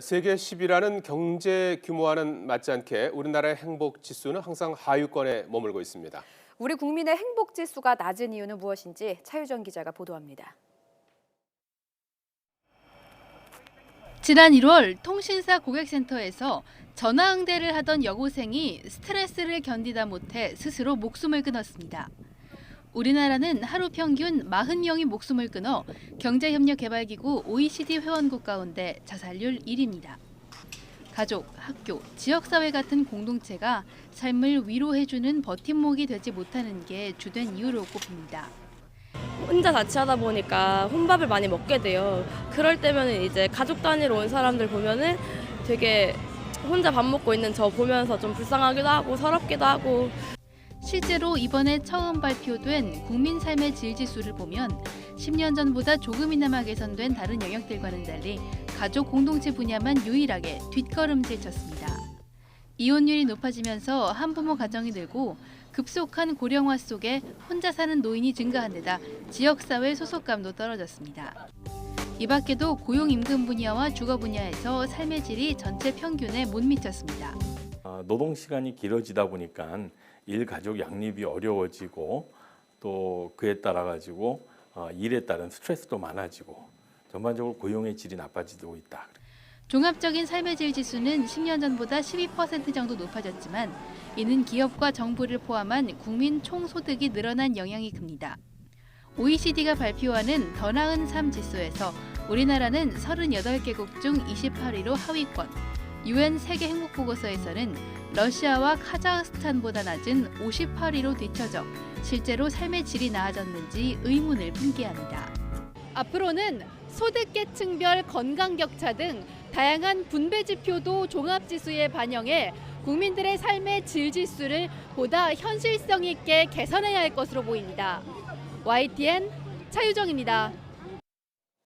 세계 10위라는 경제 규모와는 맞지 않게 우리나라의 행복 지수는 항상 하위권에 머물고 있습니다. 우리 국민의 행복 지수가 낮은 이유는 무엇인지 차유정 기자가 보도합니다. 지난 1월 통신사 고객센터에서 전화 응대를 하던 여고생이 스트레스를 견디다 못해 스스로 목숨을 끊었습니다. 우리나라는 하루 평균 40명이 목숨을 끊어 경제협력개발기구 OECD 회원국 가운데 자살률 1위입니다. 가족, 학교, 지역사회 같은 공동체가 삶을 위로해주는 버팀목이 되지 못하는 게 주된 이유로 꼽힙니다. 혼자 자취하다 보니까 혼밥을 많이 먹게 돼요. 그럴 때면은 이제 가족 단위로 온 사람들 보면은 되게 혼자 밥 먹고 있는 저 보면서 좀 불쌍하기도 하고 서럽기도 하고. 실제로 이번에 처음 발표된 국민 삶의 질 지수를 보면 10년 전보다 조금이나마 개선된 다른 영역들과는 달리 가족 공동체 분야만 유일하게 뒷걸음질 쳤습니다. 이혼율이 높아지면서 한부모 가정이 늘고 급속한 고령화 속에 혼자 사는 노인이 증가한 데다 지역사회 소속감도 떨어졌습니다. 이 밖에도 고용임금 분야와 주거 분야에서 삶의 질이 전체 평균에 못 미쳤습니다. 노동시간이 길어지다 보니까 일가족 양립이 어려워지고 또 그에 따라 가지고 일에 따른 스트레스도 많아지고 전반적으로 고용의 질이 나빠지고 있다. 종합적인 삶의 질 지수는 10년 전보다 12% 정도 높아졌지만 이는 기업과 정부를 포함한 국민 총소득이 늘어난 영향이 큽니다. OECD가 발표하는 더 나은 삶 지수에서 우리나라는 38개국 중 28위로 하위권, UN 세계 행복보고서에서는 러시아와 카자흐스탄보다 낮은 58위로 뒤처져 실제로 삶의 질이 나아졌는지 의문을 품게 합니다. 앞으로는 소득계층별 건강격차 등 다양한 분배 지표도 종합지수에 반영해 국민들의 삶의 질 지수를 보다 현실성 있게 개선해야 할 것으로 보입니다. YTN 차유정입니다.